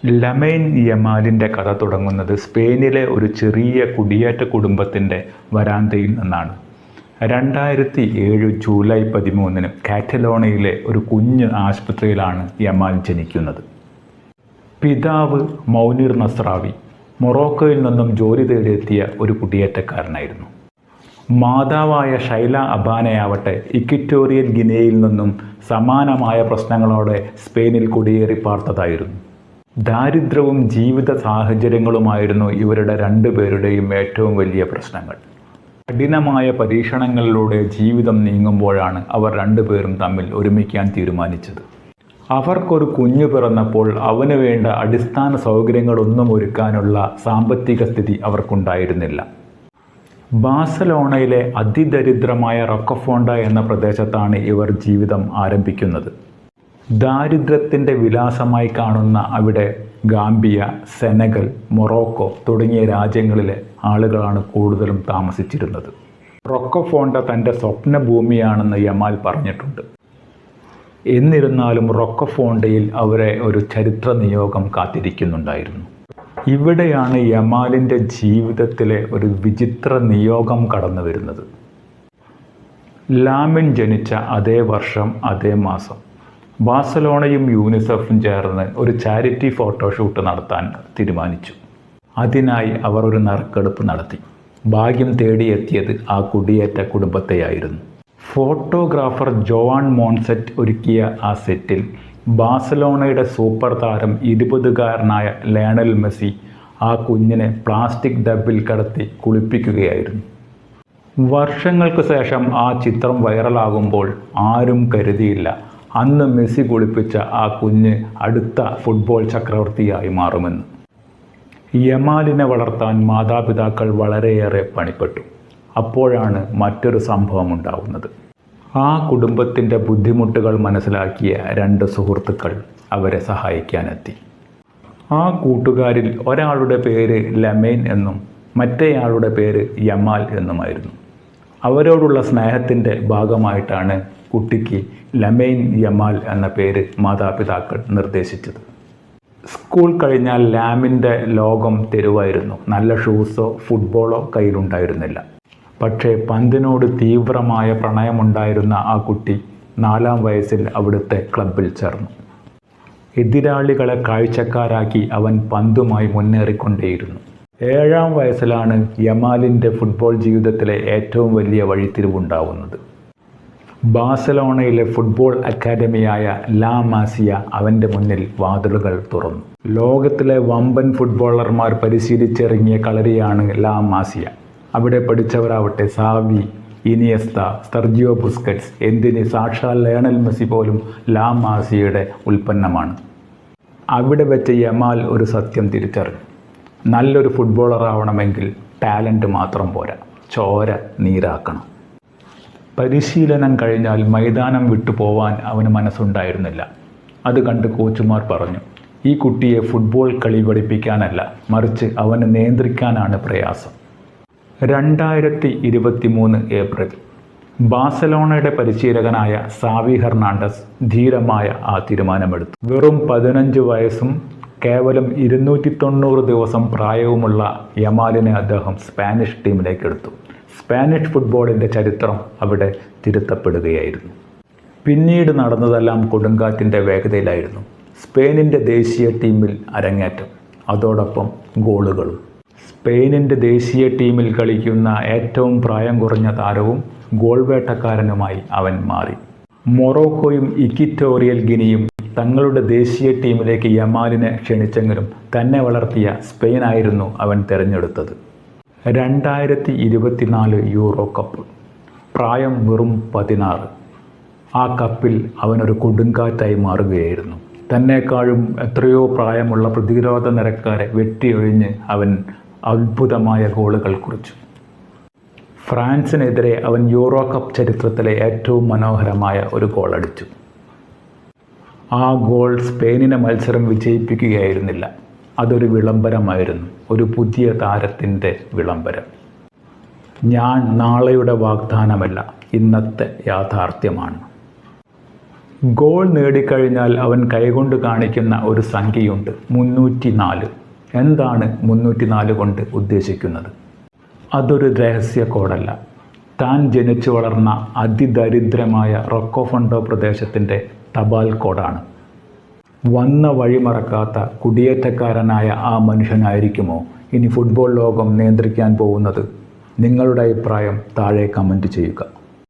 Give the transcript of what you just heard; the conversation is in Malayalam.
ലമൈൻ യമാലിൻ്റെ കഥ തുടങ്ങുന്നത് സ്പെയിനിലെ ഒരു ചെറിയ കുടിയേറ്റ കുടുംബത്തിൻ്റെ വരാന്തയിൽ നിന്നാണ്. 2007 ജൂലൈ 13 കാറ്റലോണിയയിലെ ഒരു കുഞ്ഞ് ആശുപത്രിയിലാണ് യമാൽ ജനിക്കുന്നത്. പിതാവ് മൗനിർ നസ്രാവി മൊറോക്കോയിൽ നിന്നും ജോലി തേടിയെത്തിയ ഒരു കുടിയേറ്റക്കാരനായിരുന്നു. മാതാവായ ഷൈല അബാനയാവട്ടെ ഇക്വറ്റോറിയൽ ഗിനിയയിൽ നിന്നും സമാനമായ പ്രശ്നങ്ങളോടെ സ്പെയിനിൽ കുടിയേറി പാർത്തതായിരുന്നു. ദാരിദ്ര്യവും ജീവിത സാഹചര്യങ്ങളുമായിരുന്നു ഇവരുടെ രണ്ടുപേരുടെയും ഏറ്റവും വലിയ പ്രശ്നങ്ങൾ. കഠിനമായ പരീക്ഷണങ്ങളിലൂടെ ജീവിതം നീങ്ങുമ്പോഴാണ് അവർ രണ്ടുപേരും തമ്മിൽ ഒരുമിക്കാൻ തീരുമാനിച്ചത്. അവർക്കൊരു കുഞ്ഞു പിറന്നപ്പോൾ അവന് വേണ്ട അടിസ്ഥാന സൗകര്യങ്ങളൊന്നും ഒരുക്കാനുള്ള സാമ്പത്തിക സ്ഥിതി അവർക്കുണ്ടായിരുന്നില്ല. ബാഴ്സലോണയിലെ അതിദരിദ്രമായ റൊക്കഫോണ്ട എന്ന പ്രദേശത്താണ് ഇവർ ജീവിതം ആരംഭിക്കുന്നത്. ദാരിദ്ര്യത്തിൻ്റെ വിലാസമായി കാണുന്ന അവിടെ ഗാംബിയ, സെനഗൽ, മൊറോക്കോ തുടങ്ങിയ രാജ്യങ്ങളിലെ ആളുകളാണ് കൂടുതലും താമസിച്ചിരുന്നത്. റൊക്കഫോണ്ട തൻ്റെ സ്വപ്ന ഭൂമിയാണെന്ന് യമാൽ പറഞ്ഞിട്ടുണ്ട്. എന്നിരുന്നാലും റൊക്കഫോണ്ടയിൽ അവരെ ഒരു ചരിത്ര നിയോഗം കാത്തിരിക്കുന്നുണ്ടായിരുന്നു. ഇവിടെയാണ് യമാലിൻ്റെ ജീവിതത്തിലെ ഒരു വിചിത്ര നിയോഗം കടന്നു വരുന്നത്. ലാമിൻ ജനിച്ച അതേ വർഷം അതേ മാസം ബാഴ്സലോണയും യൂണിസെഫും ചേർന്ന് ഒരു ചാരിറ്റി ഫോട്ടോഷൂട്ട് നടത്താൻ തീരുമാനിച്ചു. അതിനായി അവർ ഒരു നറുക്കെടുപ്പ് നടത്തി. ഭാഗ്യം തേടിയെത്തിയത് ആ കുടിയേറ്റ കുടുംബത്തെയായിരുന്നു. ഫോട്ടോഗ്രാഫർ ജോവാൻ മോൺസെറ്റ് ഒരുക്കിയ ആ സെറ്റിൽ ബാഴ്സലോണയുടെ സൂപ്പർ താരം 20കാരനായ ലയണൽ മെസ്സി ആ കുഞ്ഞിനെ പ്ലാസ്റ്റിക് ഡബ്ബിൽ കടത്തി കുളിപ്പിക്കുകയായിരുന്നു. വർഷങ്ങൾക്ക് ശേഷം ആ ചിത്രം വൈറലാകുമ്പോൾ ആരും കരുതിയില്ല അന്ന് മെസ്സി കുളിപ്പിച്ച ആ കുഞ്ഞ് അടുത്ത ഫുട്ബോൾ ചക്രവർത്തിയായി മാറുമെന്ന്. യമാലിനെ വളർത്താൻ മാതാപിതാക്കൾ വളരെയേറെ പണിപ്പെട്ടു. അപ്പോഴാണ് മറ്റൊരു സംഭവം ഉണ്ടാവുന്നത്. ആ കുടുംബത്തിൻ്റെ ബുദ്ധിമുട്ടുകൾ മനസ്സിലാക്കിയ 2 സുഹൃത്തുക്കൾ അവരെ സഹായിക്കാനെത്തി. ആ കൂട്ടുകാരിൽ ഒരാളുടെ പേര് ലമൈൻ എന്നും മറ്റേയാളുടെ പേര് യമാൽ എന്നുമായിരുന്നു. അവരോടുള്ള സ്നേഹത്തിൻ്റെ ഭാഗമായിട്ടാണ് കുട്ടിക്ക് ലമൈൻ യമാൽ എന്ന പേര് മാതാപിതാക്കൾ നിർദ്ദേശിച്ചത്. സ്കൂൾ കഴിഞ്ഞാൽ ലാമിൻ്റെ ലോകം തെരുവായിരുന്നു. നല്ല ഷൂസോ ഫുട്ബോളോ കയ്യിലുണ്ടായിരുന്നില്ല. പക്ഷേ പന്തിനോട് തീവ്രമായ പ്രണയമുണ്ടായിരുന്ന ആ കുട്ടി 4ാം വയസ്സിൽ അവിടുത്തെ ക്ലബ്ബിൽ ചേർന്നു. എതിരാളികളെ കാഴ്ചക്കാരാക്കി അവൻ പന്തുമായി മുന്നേറിക്കൊണ്ടേയിരുന്നു. 7ാം വയസ്സിലാണ് യമാലിൻ്റെ ഫുട്ബോൾ ജീവിതത്തിലെ ഏറ്റവും വലിയ വഴിത്തിരിവുണ്ടാവുന്നത്. ബാഴ്സലോണയിലെ ഫുട്ബോൾ അക്കാദമിയായ ലാ മാസിയ അവൻ്റെ മുന്നിൽ വാതിലുകൾ തുറന്നു. ലോകത്തിലെ വമ്പൻ ഫുട്ബോളർമാർ പരിശീലിച്ചിറങ്ങിയ കളരിയാണ് ലാ മാസിയ. അവിടെ പഠിച്ചവരാവട്ടെ സാവി, ഇനിയസ്ത, സെർജിയോ ബുസ്കറ്റ്സ്, എന്തിന് സാക്ഷാൽ ലയണൽ മെസ്സി പോലും ലാ മാസിയയുടെ ഉൽപ്പന്നമാണ്. അവിടെ വെച്ച് യമാൽ ഒരു സത്യം തിരിച്ചറിഞ്ഞു. നല്ലൊരു ഫുട്ബോളറാവണമെങ്കിൽ ടാലൻറ്റ് മാത്രം പോരാ, ചോര നീരാക്കണം. പരിശീലനം കഴിഞ്ഞാൽ മൈതാനം വിട്ടു പോവാൻ അവന് മനസ്സുണ്ടായിരുന്നില്ല. അത് കണ്ട് കോച്ചുമാർ പറഞ്ഞു, ഈ കുട്ടിയെ ഫുട്ബോൾ കളി പഠിപ്പിക്കാനല്ല, മറിച്ച് അവനെ നിയന്ത്രിക്കാനാണ് പ്രയാസം. 2023 ഏപ്രിൽ ബാഴ്സലോണയുടെ പരിശീലകനായ സാവി ഹെർണാണ്ടസ് ധീരമായ ആ തീരുമാനമെടുത്തു. വെറും 15 വയസ്സും കേവലം 290 ദിവസം പ്രായവുമുള്ള യമാലിനെ അദ്ദേഹം സ്പാനിഷ് ടീമിലേക്ക് എടുത്തു. സ്പാനിഷ് ഫുട്ബോളിൻ്റെ ചരിത്രം അവിടെ തിരുത്തപ്പെടുകയായിരുന്നു. പിന്നീട് നടന്നതെല്ലാം കൊടുങ്കാറ്റിൻ്റെ വേഗതയിലായിരുന്നു. സ്പെയിനിൻ്റെ ദേശീയ ടീമിൽ അരങ്ങേറ്റം, അതോടൊപ്പം ഗോളുകളും. സ്പെയിനിൻ്റെ ദേശീയ ടീമിൽ കളിക്കുന്ന ഏറ്റവും പ്രായം കുറഞ്ഞ താരവും ഗോൾ വേട്ടക്കാരനുമായി അവൻ മാറി. മൊറോക്കോയും ഇക്വറ്റോറിയൽ ഗിനിയും തങ്ങളുടെ ദേശീയ ടീമിലേക്ക് യമാലിനെ ക്ഷണിച്ചെങ്കിലും തന്നെ വളർത്തിയ സ്പെയിനായിരുന്നു അവൻ തിരഞ്ഞെടുത്തത്. 2024 യൂറോ കപ്പ്. പ്രായം വെറും 16. ആ കപ്പിൽ അവനൊരു കൊടുങ്കാറ്റായി മാറുകയായിരുന്നു. തന്നെക്കാളും എത്രയോ പ്രായമുള്ള പ്രതിരോധ നിരക്കാരെ വെട്ടിയൊഴിഞ്ഞ് അവൻ അത്ഭുതമായ ഗോളുകൾ കുറിച്ചു. ഫ്രാൻസിനെതിരെ അവൻ യൂറോ കപ്പ് ചരിത്രത്തിലെ ഏറ്റവും മനോഹരമായ ഒരു ഗോൾ അടിച്ചു. ആ ഗോൾ സ്പെയിനിനെ മത്സരം വിജയിപ്പിക്കുകയായിരുന്നില്ല, അതൊരു വിളംബരമായിരുന്നു, ഒരു പുതിയ താരത്തിൻ്റെ വിളംബരം. ഞാൻ നാളെയുടെ വാഗ്ദാനമല്ല, ഇന്നത്തെ യാഥാർത്ഥ്യമാണ്. ഗോൾ നേടിക്കഴിഞ്ഞാൽ അവൻ കൈകൊണ്ട് കാണിക്കുന്ന ഒരു സംഖ്യയുണ്ട്, 304. എന്താണ് 304 കൊണ്ട് ഉദ്ദേശിക്കുന്നത്? അതൊരു രഹസ്യ കോഡല്ല. താൻ ജനിച്ചു വളർന്ന അതിദരിദ്രമായ റൊക്കോഫണ്ടോ പ്രദേശത്തിൻ്റെ തപാൽ കോഡാണ്. വന്ന വഴി മറക്കാത്ത കുടിയേറ്റക്കാരനായ ആ മനുഷ്യനായിരിക്കുമോ ഇനി ഫുട്ബോൾ ലോകം നിയന്ത്രിക്കാൻ പോകുന്നത്? നിങ്ങളുടെ അഭിപ്രായം താഴെ കമൻറ്റ് ചെയ്യുക.